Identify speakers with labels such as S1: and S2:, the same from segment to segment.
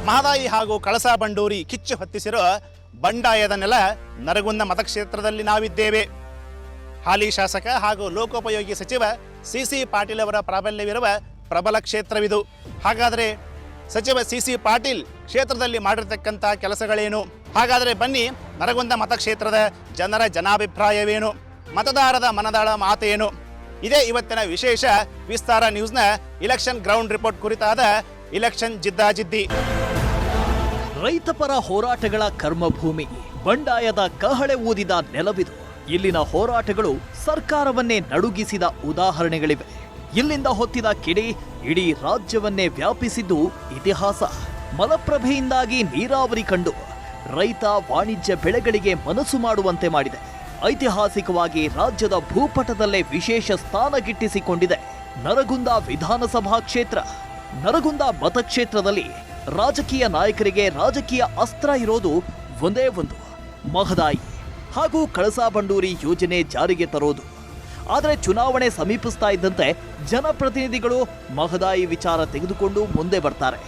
S1: ಮಹದಾಯಿ ಹಾಗೂ ಕಳಸಾ ಬಂಡೂರಿ ಕಿಚ್ಚು ಹೊತ್ತಿಸಿರೋ ಬಂಡಾಯದ ನೆಲ ನರಗುಂದ ಮತಕ್ಷೇತ್ರದಲ್ಲಿ ನಾವಿದ್ದೇವೆ. ಹಾಲಿ ಶಾಸಕ ಹಾಗೂ ಲೋಕೋಪಯೋಗಿ ಸಚಿವ ಸಿ ಪಾಟೀಲ್ ಅವರ ಪ್ರಾಬಲ್ಯವಿರುವ ಪ್ರಬಲ ಕ್ಷೇತ್ರವಿದು. ಹಾಗಾದರೆ ಸಚಿವ ಸಿ ಪಾಟೀಲ್ ಕ್ಷೇತ್ರದಲ್ಲಿ ಮಾಡಿರ್ತಕ್ಕಂಥ ಕೆಲಸಗಳೇನು? ಹಾಗಾದರೆ ಬನ್ನಿ, ನರಗುಂದ ಮತಕ್ಷೇತ್ರದ ಜನರ ಜನಾಭಿಪ್ರಾಯವೇನು, ಮತದಾರರ ಮನದಾಳ ಮಾತೇನು? ಇದೇ ಇವತ್ತಿನ ವಿಶೇಷ ವಿಸ್ತಾರ ನ್ಯೂಸ್ನ ಇಲೆಕ್ಷನ್ ಗ್ರೌಂಡ್ ರಿಪೋರ್ಟ್ ಕುರಿತಾದ ಇಲೆಕ್ಷನ್ ಜಿದ್ದಾಜಿದ್ದಿ.
S2: ರೈತಪರ ಹೋರಾಟಗಳ ಕರ್ಮಭೂಮಿ, ಬಂಡಾಯದ ಕಹಳೆ ಊದಿದ ನೆಲವಿದು. ಇಲ್ಲಿನ ಹೋರಾಟಗಳು ಸರ್ಕಾರವನ್ನೇ ನಡುಗಿಸಿದ ಉದಾಹರಣೆಗಳಿವೆ. ಇಲ್ಲಿಂದ ಹೊತ್ತಿದ ಕಿಡಿ ಇಡೀ ರಾಜ್ಯವನ್ನೇ ವ್ಯಾಪಿಸಿದ್ದು ಇತಿಹಾಸ. ಮಲಪ್ರಭೆಯಿಂದಾಗಿ ನೀರಾವರಿ ಕಂಡು ರೈತ ವಾಣಿಜ್ಯ ಬೆಳೆಗಳಿಗೆ ಮನಸ್ಸು ಮಾಡುವಂತೆ ಮಾಡಿದೆ. ಐತಿಹಾಸಿಕವಾಗಿ ರಾಜ್ಯದ ಭೂಪಟದಲ್ಲೇ ವಿಶೇಷ ಸ್ಥಾನ ಗಿಟ್ಟಿಸಿಕೊಂಡಿದೆ ನರಗುಂದ ವಿಧಾನಸಭಾ ಕ್ಷೇತ್ರ. ನರಗುಂದ ಮತಕ್ಷೇತ್ರದಲ್ಲಿ ರಾಜಕೀಯ ನಾಯಕರಿಗೆ ರಾಜಕೀಯ ಅಸ್ತ್ರ ಇರೋದು ಒಂದೇ ಒಂದು, ಮಹದಾಯಿ ಹಾಗೂ ಕಳಸಾ ಬಂಡೂರಿ ಯೋಜನೆ ಜಾರಿಗೆ ತರೋದು. ಆದರೆ ಚುನಾವಣೆ ಸಮೀಪಿಸ್ತಾ ಇದ್ದಂತೆ ಜನಪ್ರತಿನಿಧಿಗಳು ಮಹದಾಯಿ ವಿಚಾರ ತೆಗೆದುಕೊಂಡು ಮುಂದೆ ಬರ್ತಾರೆ.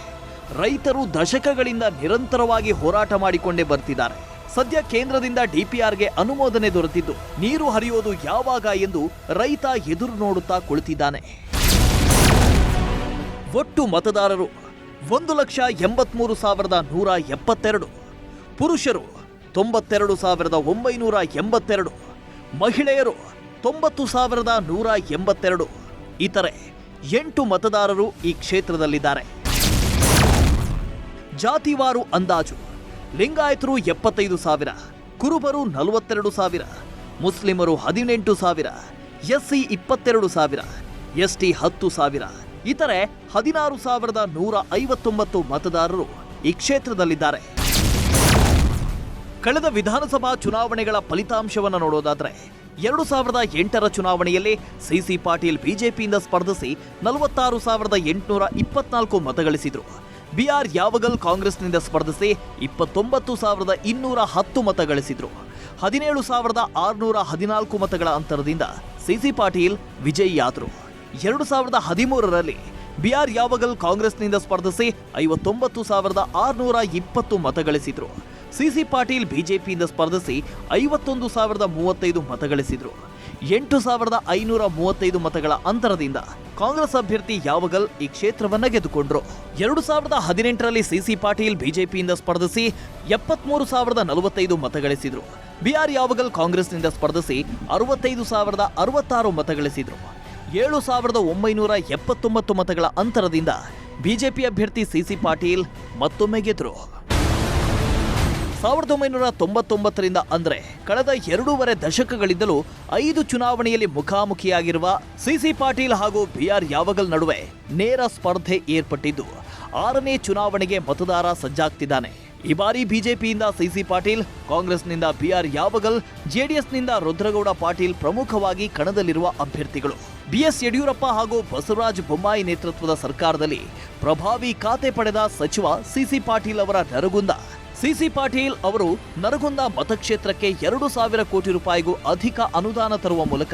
S2: ರೈತರು ದಶಕಗಳಿಂದ ನಿರಂತರವಾಗಿ ಹೋರಾಟ ಮಾಡಿಕೊಂಡೇ ಬರ್ತಿದ್ದಾರೆ. ಸದ್ಯ ಕೇಂದ್ರದಿಂದ DPRಗೆ ಅನುಮೋದನೆ ದೊರೆತಿದ್ದು ನೀರು ಹರಿಯೋದು ಯಾವಾಗ ಎಂದು ರೈತ ಎದುರು ನೋಡುತ್ತಾ ಕುಳಿತಿದ್ದಾನೆ. ಒಟ್ಟು ಮತದಾರರು 1,83,172, ಪುರುಷರು 92,982, ಮಹಿಳೆಯರು 90,182, ಇತರೆ 8 ಮತದಾರರು ಈ ಕ್ಷೇತ್ರದಲ್ಲಿದ್ದಾರೆ. ಜಾತಿವಾರು ಅಂದಾಜು: ಲಿಂಗಾಯತರು 75,000, ಕುರುಬರು 42,000, ಮುಸ್ಲಿಮರು 18,000, SC 22,000, ST 10,000, ಇತರೆ 16,159 ಮತದಾರರು ಈ ಕ್ಷೇತ್ರದಲ್ಲಿದ್ದಾರೆ. ಕಳೆದ ವಿಧಾನಸಭಾ ಚುನಾವಣೆಗಳ ಫಲಿತಾಂಶವನ್ನು ನೋಡೋದಾದ್ರೆ 2008ರ ಚುನಾವಣೆಯಲ್ಲಿ ಸಿ ಪಾಟೀಲ್ ಬಿಜೆಪಿಯಿಂದ ಸ್ಪರ್ಧಿಸಿ 46,824 ಮತಗಳಿಸಿದ್ರು. BR ಯಾವಗಲ್ ಕಾಂಗ್ರೆಸ್ನಿಂದ ಸ್ಪರ್ಧಿಸಿ 29,210 ಮತ ಗಳಿಸಿದ್ರು. 17,614 ಮತಗಳ ಅಂತರದಿಂದ ಸಿ ಪಾಟೀಲ್ ವಿಜಯಿಯಾದರು. 2013ರಲ್ಲಿ BR ಯಾವಗಲ್ ಕಾಂಗ್ರೆಸ್ನಿಂದ ಸ್ಪರ್ಧಿಸಿ 59,620 ಮತ ಗಳಿಸಿದ್ರು. ಸಿ ಪಾಟೀಲ್ ಬಿಜೆಪಿಯಿಂದ ಸ್ಪರ್ಧಿಸಿ 51,035 ಮತ ಗಳಿಸಿದ್ರು. 8,535 ಮತಗಳ ಅಂತರದಿಂದ ಕಾಂಗ್ರೆಸ್ ಅಭ್ಯರ್ಥಿ ಯಾವಗಲ್ ಈ ಕ್ಷೇತ್ರವನ್ನ ಗೆದ್ದುಕೊಂಡ್ರು. 2018ರಲ್ಲಿ ಸಿ ಪಾಟೀಲ್ ಬಿಜೆಪಿಯಿಂದ ಸ್ಪರ್ಧಿಸಿ 73,045 ಮತ ಗಳಿಸಿದ್ರು. BR ಯಾವಗಲ್ ಕಾಂಗ್ರೆಸ್ನಿಂದ ಸ್ಪರ್ಧಿಸಿ 65,066 ಮತ ಗಳಿಸಿದ್ರು. 7,979 ಮತಗಳ ಅಂತರದಿಂದ ಬಿಜೆಪಿ ಅಭ್ಯರ್ಥಿ ಸಿ ಪಾಟೀಲ್ ಮತ್ತೊಮ್ಮೆ ಗೆದ್ರು. 1999ರಿಂದ ಅಂದ್ರೆ ಕಳೆದ 2.5 ದಶಕಗಳಿಂದಲೂ 5 ಚುನಾವಣೆಯಲ್ಲಿ ಮುಖಾಮುಖಿಯಾಗಿರುವ ಸಿ ಪಾಟೀಲ್ ಹಾಗೂ BR ಯಾವಗಲ್ ನಡುವೆ ನೇರ ಸ್ಪರ್ಧೆ ಏರ್ಪಟ್ಟಿದ್ದು 6ನೇ ಚುನಾವಣೆಗೆ ಮತದಾರ ಸಜ್ಜಾಗ್ತಿದ್ದಾನೆ. ಈ ಬಾರಿ ಬಿಜೆಪಿಯಿಂದ ಸಿ ಪಾಟೀಲ್, ಕಾಂಗ್ರೆಸ್ನಿಂದ BR ಯಾವಗಲ್, ಜೆಡಿಎಸ್ನಿಂದ ರುದ್ರಗೌಡ ಪಾಟೀಲ್ ಪ್ರಮುಖವಾಗಿ ಕಣದಲ್ಲಿರುವ ಅಭ್ಯರ್ಥಿಗಳು. BS ಯಡಿಯೂರಪ್ಪ ಹಾಗೂ ಬಸವರಾಜ ಬೊಮ್ಮಾಯಿ ನೇತೃತ್ವದ ಸರ್ಕಾರದಲ್ಲಿ ಪ್ರಭಾವಿ ಖಾತೆ ಪಡೆದ ಸಚಿವ ಸಿ ಪಾಟೀಲ್ ಅವರ ನರಗುಂದ. ಸಿ ಪಾಟೀಲ್ ಅವರು ನರಗುಂದ ಮತಕ್ಷೇತ್ರಕ್ಕೆ 2,000 ಕೋಟಿ ರೂಪಾಯಿಗೂ ಅಧಿಕ ಅನುದಾನ ತರುವ ಮೂಲಕ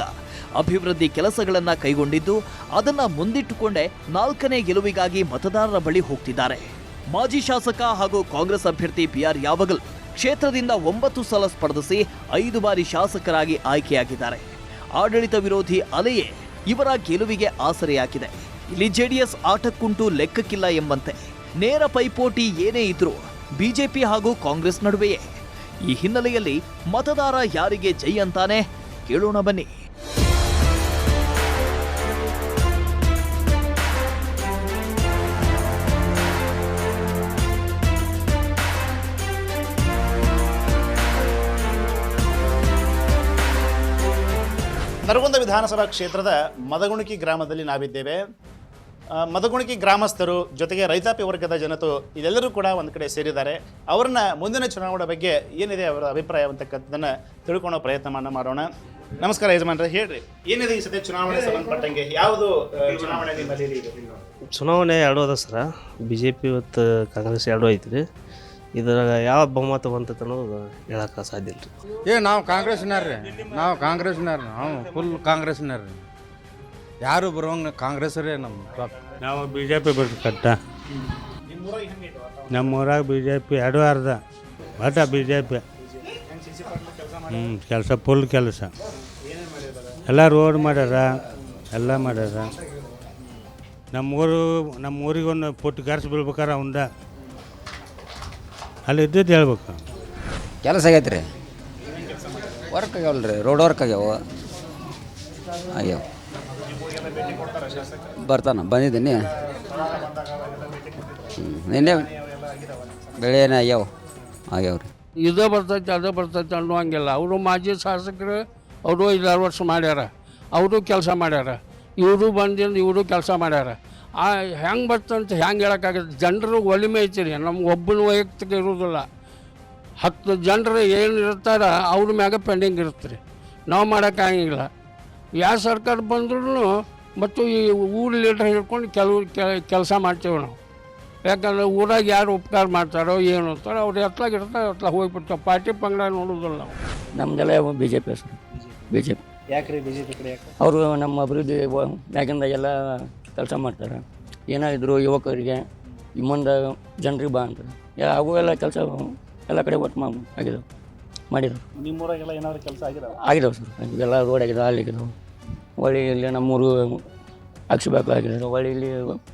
S2: ಅಭಿವೃದ್ಧಿ ಕೆಲಸಗಳನ್ನ ಕೈಗೊಂಡಿದ್ದು, ಅದನ್ನ ಮುಂದಿಟ್ಟುಕೊಂಡೇ 4ನೇ ಗೆಲುವಿಗಾಗಿ ಮತದಾರರ ಬಳಿ ಹೋಗ್ತಿದ್ದಾರೆ. ಮಾಜಿ ಶಾಸಕ ಹಾಗೂ ಕಾಂಗ್ರೆಸ್ ಅಭ್ಯರ್ಥಿ BR ಯಾವಗಲ್ ಕ್ಷೇತ್ರದಿಂದ 9 ಸಲ ಸ್ಪರ್ಧಿಸಿ 5 ಬಾರಿ ಶಾಸಕರಾಗಿ ಆಯ್ಕೆಯಾಗಿದ್ದಾರೆ. ಆಡಳಿತ ವಿರೋಧಿ ಅಲೆಯೇ ಇವರ ಗೆಲುವಿಗೆ ಆಸರೆಯಾಗಿದೆ. ಇಲ್ಲಿ ಜೆಡಿಎಸ್ ಆಟಕ್ಕುಂಟು ಲೆಕ್ಕಕ್ಕಿಲ್ಲ ಎಂಬಂತೆ ನೇರ ಪೈಪೋಟಿ ಏನೇ ಇದ್ರೂ ಬಿಜೆಪಿ ಹಾಗೂ ಕಾಂಗ್ರೆಸ್ ನಡುವೆಯೇ. ಈ ಹಿನ್ನೆಲೆಯಲ್ಲಿ ಮತದಾರ ಯಾರಿಗೆ ಜೈ ಅಂತಾನೆ ಕೇಳೋಣ ಬನ್ನಿ.
S1: ನರಗುಂದ ವಿಧಾನಸಭಾ ಕ್ಷೇತ್ರದ ಮದಗುಣಿಕಿ ಗ್ರಾಮದಲ್ಲಿ ನಾವಿದ್ದೇವೆ. ಮದಗುಣಿಕಿ ಗ್ರಾಮಸ್ಥರು ಜೊತೆಗೆ ರೈತಾಪಿ ವರ್ಗದ ಜನರು ಇದೆಲ್ಲರೂ ಕೂಡ ಒಂದು ಕಡೆ ಸೇರಿದ್ದಾರೆ. ಅವ್ರನ್ನ ಮುಂದಿನ ಚುನಾವಣೆ ಬಗ್ಗೆ ಏನಿದೆ ಅವರ ಅಭಿಪ್ರಾಯ ಅಂತಕ್ಕಂಥದ್ದನ್ನು ತಿಳ್ಕೊಳ್ಳೋ ಪ್ರಯತ್ನ ಮಾಡೋಣ. ನಮಸ್ಕಾರ ಯಜಮಾನ್ರೆ, ಹೇಳ್ರಿ ಏನಿದೆ ಈ ಸದ್ಯ ಚುನಾವಣೆ ಸಂಬಂಧಪಟ್ಟಂಗೆ? ಯಾವುದು ಚುನಾವಣೆ ನಿಮ್ಮಲ್ಲಿ ಇದೆ?
S3: ಚುನಾವಣೆ 2 ಅದ ಸರ, BJP ಮತ್ತು ಕಾಂಗ್ರೆಸ್ 2 ಐತ್ರಿ. ಇದ್ರಾಗ ಯಾವ ಬಹುಮತ ಬಂತ ಅನ್ನೋದು ಹೇಳಕ್ಕೆ ಸಾಧ್ಯ ಇಲ್ಲ ರೀ.
S4: ನಾವು ಕಾಂಗ್ರೆಸ್ನವ್ರಿ, ನಾವು ಫುಲ್ ಕಾಂಗ್ರೆಸ್ನವ್ರಿ. ಯಾರು ಬರೋಂಗ ಕಾಂಗ್ರೆಸ್ ರೀ ನಮ್ಮ.
S5: ನಾವು BJP ಬರ್ಬೇಕಂತ.
S1: ನಿಮ್ಮ
S5: ನಮ್ಮ ಊರಾಗ ಬಿ ಜೆ ಪಿ ಎರಡು ಅರ್ಧ ಒಟ್ಟ ಬಿ ಜೆ ಪಿ ಕೆಲಸ ಫುಲ್ ಕೆಲಸ ಎಲ್ಲ ರೋಡ್ ಮಾಡ್ಯಾರ ಎಲ್ಲ ಮಾಡ್ಯಾರ ನಮ್ಮ ಊರಿಗೆ ಒಂದು ಪುಟ್ಟು ಖರ್ಚು ಬೀಳ್ಬೇಕಾರೆ ಅವಂದ ಅಲ್ಲಿ ಇದ್ದದ್ದು ಹೇಳ್ಬೇಕು.
S6: ಕೆಲಸ ಆಗೈತೆ ರೀ, ವರ್ಕ್ ಆಗ್ಯಾವಲ್ಲ ರೀ, ರೋಡ್ ವರ್ಕ್ ಆಗ್ಯಾವ. ಬಂದಿದ್ದೀನಿ ನಿನ್ನೆ ಬೆಳೆ ಏನು ಆಗ್ಯಾವ್ರಿ.
S7: ಇದೇ ಬರ್ತೈತೆ ಅನ್ನುವಂಗಿಲ್ಲ. ಅವರು ಮಾಜಿ ಶಾಸಕರು ಅವರು 5-6 ವರ್ಷ ಮಾಡ್ಯಾರ, ಅವರು ಕೆಲಸ ಮಾಡ್ಯಾರ, ಇವರು ಬಂದಿಂದ ಇವರು ಕೆಲಸ ಮಾಡ್ಯಾರ. ಹೆಂಗೆ ಬರ್ತಂತ ಹೆಂಗೆ ಹೇಳೋಕ್ಕಾಗತ್ತೆ? ಜನರು ಒಲಿಮೆ ಐತಿ ರೀ, ನಮ್ಗೆ ಒಬ್ಬನ ವೈಯಕ್ತಿಕ ಇರೋದಿಲ್ಲ. 10 ಜನರು ಏನು ಇರ್ತಾರೆ ಅವ್ರ ಮ್ಯಾಗ ಪೆಂಡಿಂಗ್ ಇರುತ್ತೆ ರೀ, ನಾವು ಮಾಡೋಕ್ಕಾಗಿಲ್ಲ. ಯಾವ ಸರ್ಕಾರ ಬಂದ್ರೂ ಮತ್ತು ಈ ಊರು ಲೀಡರ್ ಹಿಡ್ಕೊಂಡು ಕೆಲಸ ಮಾಡ್ತೇವೆ ನಾವು. ಯಾಕಂದ್ರೆ ಊರಾಗ ಯಾರು ಉಪಕಾರ ಮಾಡ್ತಾರೋ ಏನು ಅಂತಾರೋ ಅವ್ರು ಎತ್ತಲಾಗಿರ್ತಾರೆ, ಹೋಗ್ಬಿಡ್ತಾವೆ. ಪಾರ್ಟಿ ಪಂಗಡ ನೋಡೋದಿಲ್ಲ ನಾವು.
S8: ನಮ್ದೆಲ್ಲ ಬಿ ಜೆ ಪಿ ಹೆಸರು, ಬಿ ಜೆ ಪಿ.
S1: ಯಾಕ್ರಿ ಬಿ ಜೆ ಪಿ ಕಡೆ ಯಾಕೆ?
S8: ಅವರು ನಮ್ಮ ಅಭಿವೃದ್ಧಿ ಮ್ಯಾಗಿಂದಾಗೆಲ್ಲ ಕೆಲಸ ಮಾಡ್ತಾರೆ. ಏನಾದ್ರು ಯುವಕರಿಗೆ ಮುಂದೆ ಜನರಿಗೆ ಬಾ ಅಂತಾರೆ. ಅವು ಎಲ್ಲ ಕೆಲಸ ಎಲ್ಲ ಕಡೆ ಒಟ್ಟು ಆಗಿದಾವೆ, ಮಾಡಿದ್ರು.
S1: ನಿಮ್ಮೂರಾಗೆಲ್ಲ ಏನಾದ್ರು ಕೆಲಸ ಆಗಿದಾವೆ?
S8: ಆಗಿದಾವೆ ಸರ್, ಎಲ್ಲ ರೋಡ್ ಆಗಿದಾವೆ, ಅಲ್ಲಿ ಆಗಿದಾವೆ. ಹೊಳ್ಳಿ ಇಲ್ಲಿ ನಮ್ಮೂರು ಅಕ್ಷಬೇಕು ಆಗಿದ್ದಾರೆ, ಹೊಳ್ಳಿ ಇಲ್ಲಿ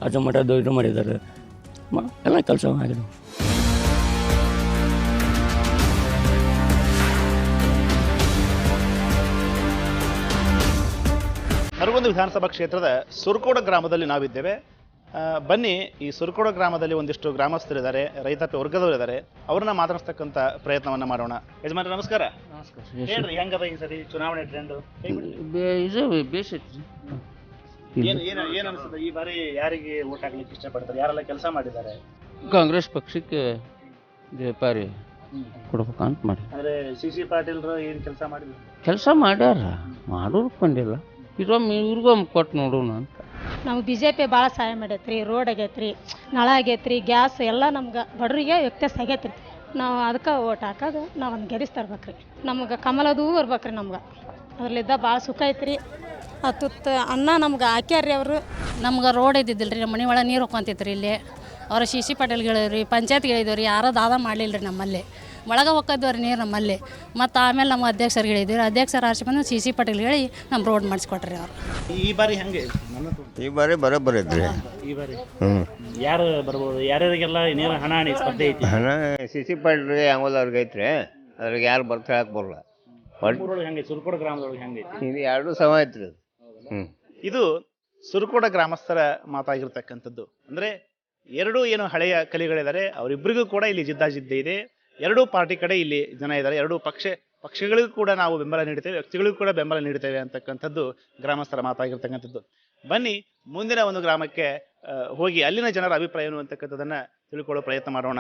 S8: ಅಜಮಠದ್ದು ಇದು ಮಾಡಿದ್ದಾರೆ, ಎಲ್ಲ ಕೆಲಸ ಆಗಿದಾವೆ.
S1: ನರಗುಂದ ವಿಧಾನಸಭಾ ಕ್ಷೇತ್ರದ ಸುರಕೋಡ ಗ್ರಾಮದಲ್ಲಿ ನಾವಿದ್ದೇವೆ. ಬನ್ನಿ, ಈ ಸುರಕೋಡ ಗ್ರಾಮದಲ್ಲಿ ಒಂದಿಷ್ಟು ಗ್ರಾಮಸ್ಥರಿದ್ದಾರೆ, ರೈತಾಪಿ ವರ್ಗದವರಿದ್ದಾರೆ, ಅವ್ರನ್ನ ಮಾತನಾಡ್ತಕ್ಕಂಥ ಪ್ರಯತ್ನವನ್ನ ಮಾಡೋಣ. ಯಜಮಾನ್ರೆ ನಮಸ್ಕಾರ. ಹೇಳ್ರಿ, ಹೆಂಗದ ಈ ಸರಿ ಚುನಾವಣೆ ಟ್ರೆಂಡ್? ಏನು ಅನಿಸ್ತದೆ ಈ ಬಾರಿ? ಯಾರಿಗೆ ಓಟ್ ಹಾಕ್ಲಿಕ್ಕೆ ಇಷ್ಟಪಡ್ತಾರೆ? ಯಾರೆಲ್ಲ ಕೆಲಸ ಮಾಡಿದ್ದಾರೆ?
S7: ಕಾಂಗ್ರೆಸ್ ಪಕ್ಷಕ್ಕೆ ವ್ಯಾಪಾರಿ ಕೊಡ್ಬೇಕಂತ ಮಾಡಿ.
S1: ಅಂದ್ರೆ ಸಿ ಪಾಟೀಲ್ರು ಏನು ಕೆಲಸ ಮಾಡಿದ್ರು?
S7: ಕೆಲಸ ಮಾಡ್ಯಾರ, ಮಾಡೋರು ಬಂದಿಲ್ಲ. ಇವ್ರಿಗೊಮ್ಮೆ ಕೊಟ್ಟು ನೋಡೋಣ ಅಂತ.
S9: ನಮ್ಗೆ ಬಿ ಜೆ ಪಿ ಭಾಳ ಸಹಾಯ ಮಾಡೈತ್ರಿ. ರೋಡ್ ಆಗೈತ್ರಿ, ನಳ ಆಗೈತ್ರಿ, ಗ್ಯಾಸ್ ಎಲ್ಲ ನಮ್ಗೆ ಬಡವರಿಗೆ ವ್ಯಕ್ತಿಸ್ ಆಗೈತ್ರಿ. ನಾವು ಅದಕ್ಕೆ ಓಟ್ ಹಾಕೋದು, ನಾವು ಒಂದು ಗೆದಿಸ್ ತರ್ಬೇಕ್ರಿ. ನಮ್ಗೆ ಕಮಲದೂ ಬರ್ಬೇಕ್ರಿ. ನಮ್ಗೆ ಅದ್ರಲ್ಲಿದ್ದ ಭಾಳ ಸುಖ ಐತ್ರಿ. ತುತ್ತು ಅನ್ನ ನಮ್ಗೆ ಹಾಕ್ಯಾರ್ರಿ ಅವರು.
S10: ನಮ್ಗೆ ರೋಡ್ ಇದ್ದಿದ್ದಿಲ್ಲ ರೀ, ನಮ್ಮ ಮನೆ ಒಳಗೆ ನೀರು ಹೋಗ್ಕೊಂತಿತ್ತು ಇಲ್ಲಿ. ಅವ್ರ ಸಿ ಪಾಟೀಲ್ಗಳಿವ್ರಿ, ಪಂಚಾಯತ್ಗೆ ಹೇಳಿದ್ವಿ ರೀ, ಯಾರೋ ದಾದ ಮಾಡಲಿಲ್ಲ ರೀ. ನಮ್ಮಲ್ಲಿ ಒಳಗೆ ಹೋಗ್ತಿದ್ವಿ ರೀ ನೀರು ನಮ್ಮಲ್ಲಿ. ಮತ್ತು ಆಮೇಲೆ ನಮ್ಮ ಅಧ್ಯಕ್ಷರಿಗೆ ಹೇಳಿದ್ವಿ, ಅಧ್ಯಕ್ಷರು ಆರ್ಸಿ ಬಂದು ಸಿ ಪಾಟೀಲ್ ಹೇಳಿ ನಮ್ಮ ರೋಡ್ ಮಾಡಿಸ್ಕೊಟ್ರಿ ಅವ್ರು.
S1: ಈ ಬಾರಿ ಹೆಂಗೆ?
S11: ಈ ಬಾರಿ ಬರೋಬ್ಬರಿ ಐತ್ರಿ.
S1: ಈ ಬಾರಿ ಯಾರು ಬರ್ಬೋದು? ಯಾರ್ಯಾರಿಗೆಲ್ಲ ಏನೇನು ಹಣ ಸ್ಪರ್ಧೆ ಐತಿ?
S11: ಹಣ ಸಿ ಪಾಟೀಲ್ ಆಂಗೋಲ್ ಅವ್ರಿಗೆ ಐತ್ರಿ, ಅದ್ರಾಗ ಯಾರು ಬರ್ತಾ ಹೇಳಕ್ ಬರಲ್ಲ.
S1: ಹೆಂಗೆ ಸುರಕೋಡ ಗ್ರಾಮದೊಳಗೆ ಹೆಂಗೈತಿ?
S11: ಇದು ಎರಡು ಸಮ ಐತ್ರಿ ಅದು.
S1: ಇದು ಸುರಕೋಡ ಗ್ರಾಮಸ್ಥರ ಮಾತಾಗಿರ್ತಕ್ಕಂಥದ್ದು. ಅಂದ್ರೆ ಎರಡೂ ಏನು ಹಳೆಯ ಕಲಿಗಳಿದ್ದಾರೆ, ಅವರಿಬ್ಬರಿಗೂ ಕೂಡ ಇಲ್ಲಿ ಜಿದ್ದಾಜಿದ್ದೆ ಇದೆ. ಎರಡೂ ಪಾರ್ಟಿ ಕಡೆ ಇಲ್ಲಿ ಜನ ಇದ್ದಾರೆ. ಎರಡೂ ಪಕ್ಷಗಳಿಗೂ ಕೂಡ ನಾವು ಬೆಂಬಲ ನೀಡ್ತೇವೆ, ವ್ಯಕ್ತಿಗಳಿಗೂ ಕೂಡ ಬೆಂಬಲ ನೀಡ್ತೇವೆ ಅಂತಕ್ಕಂಥದ್ದು ಗ್ರಾಮಸ್ಥರ ಮಾತಾಗಿರ್ತಕ್ಕಂಥದ್ದು. ಬನ್ನಿ, ಮುಂದಿನ ಒಂದು ಗ್ರಾಮಕ್ಕೆ ಹೋಗಿ ಅಲ್ಲಿನ ಜನರ ಅಭಿಪ್ರಾಯ ಏನು ಅಂತಕ್ಕಂಥದ್ದನ್ನ ತಿಳ್ಕೊಳ್ಳೋ ಪ್ರಯತ್ನ ಮಾಡೋಣ.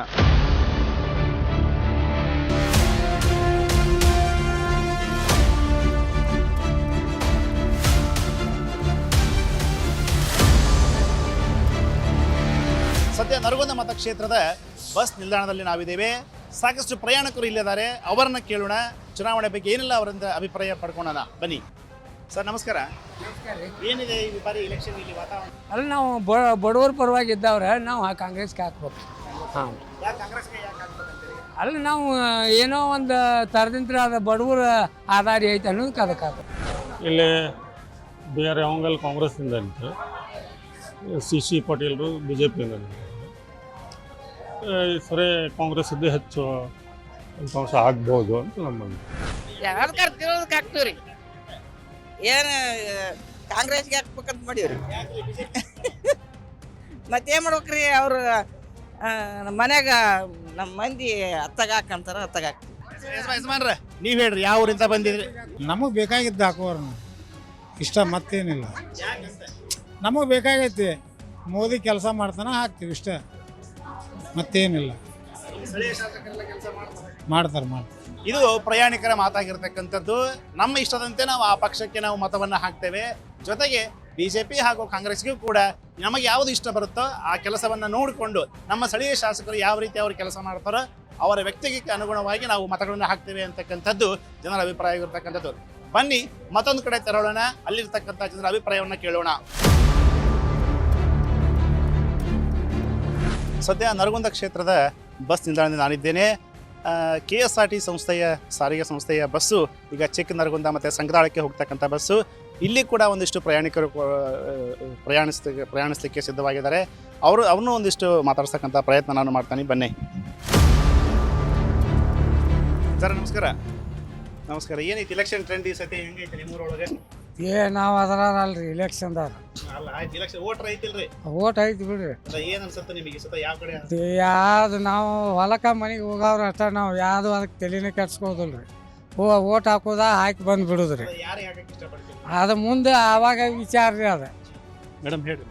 S1: ಸದ್ಯ ನರಗುಂದ ಮತಕ್ಷೇತ್ರದ ಬಸ್ ನಿಲ್ದಾಣದಲ್ಲಿ ನಾವಿದ್ದೇವೆ. ಸಾಕಷ್ಟು ಪ್ರಯಾಣಿಕರು ಇಲ್ಲಿದ್ದಾರೆ, ಅವರನ್ನ ಕೇಳೋಣ. ಚುನಾವಣೆ ಬಗ್ಗೆ ಏನೆಲ್ಲ ಅವರಿಂದ ಅಭಿಪ್ರಾಯ ಪಡ್ಕೊಳ್ಳೋಣ. ಬನ್ನಿ ಸರ್, ನಮಸ್ಕಾರ. ಏನಿದೆ ಈ ಬಾರಿ ಎಲೆಕ್ಷನ್ ಇಲ್ಲಿ ವಾತಾವರಣ?
S7: ಅಲ್ಲಿ ನಾವು ಬಡವ್ರ ಪರವಾಗಿ ಇದ್ದವ್ರೆ, ನಾವು ಕಾಂಗ್ರೆಸ್ಗೆ ಹಾಕ್ಬೇಕು. ಹಾಂ, ಅಲ್ಲಿ ನಾವು ಏನೋ ಒಂದು ತರದಿಂತ್ರ ಅದ ಬಡವರ ಆಧಾರಿ ಐತೆ ಅನ್ನೋದಕ್ಕೆ ಅದಕ್ಕೆ ಹಾಕ್ಬೇಕು.
S12: ಇಲ್ಲಿ ಬಿ ಆರ್ ಯಾವಂಗಲ್ ಕಾಂಗ್ರೆಸ್ಸಿಂದ ಇತ್ತು, ಸಿ ಪಾಟೀಲ್ರು ಬಿ ಜೆ ಪಿಯಿಂದ. ಈ ಸರಿ ಕಾಂಗ್ರೆಸ್ ಇದ್ದೇ ಹೆಚ್ಚು ಫಲಿತಾಂಶ ಆಗ್ಬೋದು ಅಂತ ನಮ್ಮ
S13: ಯಾರು ಕರ್ತಿರೋದಕ್ಕೆ ಹಾಕ್ತೀವಿ ರೀ. ಏನು ಕಾಂಗ್ರೆಸ್ಗೆ ಹಾಕ್ಬೇಕಂತ ಮಾಡೀವ್ರಿ. ಮತ್ತೇನು ಮಾಡ್ಬೇಕ್ರಿ? ಅವ್ರು ಮನ್ಯಾಗ ನಮ್ಮ ಮಂದಿ ಹತ್ತಾಗ ಹಾಕಂತಾರ, ಹತ್ತಾಗ ಹಾಕ್ತೀವಿ.
S1: ಯಜಮಾನ್ರ, ನೀವು ಹೇಳ್ರಿ, ಯಾವ ಊರಿಂದ ಬಂದಿದ್ರಿ?
S14: ನಮಗೆ ಬೇಕಾಗಿದ್ದು ಹಾಕೋರು ಇಷ್ಟ, ಮತ್ತೇನಿಲ್ಲ. ನಮಗೆ ಬೇಕಾಗೈತಿ, ಮೋದಿ ಕೆಲಸ ಮಾಡ್ತಾನೆ ಹಾಕ್ತೀವಿ ಇಷ್ಟ, ಮತ್ತೇನಿಲ್ಲ. ಮಾಡ್ತಾರೆ.
S1: ಇದು ಪ್ರಯಾಣಿಕರ ಮಾತಾಗಿರ್ತಕ್ಕಂಥದ್ದು. ನಮ್ಮ ಇಷ್ಟದಂತೆ ನಾವು ಆ ಪಕ್ಷಕ್ಕೆ ನಾವು ಮತವನ್ನು ಹಾಕ್ತೇವೆ. ಜೊತೆಗೆ ಬಿಜೆಪಿ ಹಾಗೂ ಕಾಂಗ್ರೆಸ್ಗೂ ಕೂಡ ನಮಗೆ ಯಾವುದು ಇಷ್ಟ ಬರುತ್ತೋ ಆ ಕೆಲಸವನ್ನು ನೋಡಿಕೊಂಡು ನಮ್ಮ ಸ್ಥಳೀಯ ಶಾಸಕರು ಯಾವ ರೀತಿ ಅವರು ಕೆಲಸ ಮಾಡ್ತಾರೋ ಅವರ ವ್ಯಕ್ತಿಗೆ ಅನುಗುಣವಾಗಿ ನಾವು ಮತಗಳನ್ನು ಹಾಕ್ತೇವೆ ಅಂತಕ್ಕಂಥದ್ದು ಜನರ ಅಭಿಪ್ರಾಯ ಆಗಿರ್ತಕ್ಕಂಥದ್ದು. ಬನ್ನಿ ಮತ್ತೊಂದು ಕಡೆ ತೆರಳೋಣ, ಅಲ್ಲಿರ್ತಕ್ಕಂಥ ಜನರ ಅಭಿಪ್ರಾಯವನ್ನು ಕೇಳೋಣ. ಸದ್ಯ ನರಗುಂದ ಕ್ಷೇತ್ರದ ಬಸ್ ನಿಲ್ದಾಣದಲ್ಲಿ ನಾನಿದ್ದೇನೆ. KSRT ಸಂಸ್ಥೆಯ ಸಾರಿಗೆ ಸಂಸ್ಥೆಯ ಬಸ್ಸು ಈಗ ಚಿಕ್ಕ ನರಗುಂದ ಮತ್ತು ಸಂಗದಾಳಕ್ಕೆ ಹೋಗ್ತಕ್ಕಂಥ ಬಸ್ಸು. ಇಲ್ಲಿ ಕೂಡ ಒಂದಿಷ್ಟು ಪ್ರಯಾಣಿಕರು ಪ್ರಯಾಣಿಸಲಿಕ್ಕೆ ಸಿದ್ಧವಾಗಿದ್ದಾರೆ. ಅವ್ರನ್ನೂ ಒಂದಿಷ್ಟು ಮಾತಾಡ್ಸ್ತಕ್ಕಂಥ ಪ್ರಯತ್ನ ನಾನು ಮಾಡ್ತೀನಿ, ಬನ್ನಿ ಸರ್. ನಮಸ್ಕಾರ. ಏನೈತಿ ಇಲೆಕ್ಷನ್ ಟ್ರೆಂಡ್ ಈ ಸತಿ ಹೆಂಗೈತಿ ನಿಮ್ಮೂರೊಳಗೆ?
S15: ನಾವು ಅದರಲ್ರಿ ಇಲೆಕ್ಷನ್ದಾರ
S1: ಅಲ್ಲ, ಆಯ್ತು, ಇಲೆಕ್ಷನ್ ಓಟ್ ಐತಿಲ್ರಿ?
S15: ಓಟ್ ಐತಿ ಬಿಡ್ರಿ.
S1: ಏನು ಅನ್ಸುತ್ತೆ ನಿಮಗೆ ಈ ಸತಿ ಯಾವ ಕಡೆ?
S15: ಯಾವ್ದು ನಾವು ಹೊಲಕ್ಕ ಮನೆಗೆ ಹೋಗವ್ರ ಅಷ್ಟ, ನಾವು ಯಾವುದು ಅದಕ್ಕೆ ತಲೆನೇ ಕೆಡ್ಸ್ಕೋದಿಲ್ರಿ. ಓಟ್ ಹಾಕೋದ ಹಾಕಿ ಬಂದು ಬಿಡುದ್ರಿ.
S1: ಯಾರು ಹಾಕಕ್ಕೆ ಇಷ್ಟಪಡ್ತೀವಿ?
S15: ಅದು ಮುಂದೆ ಆವಾಗ ವಿಚಾರ ರೀ ಅದು.
S1: ಮೇಡಮ್ ಹೇಳಿ.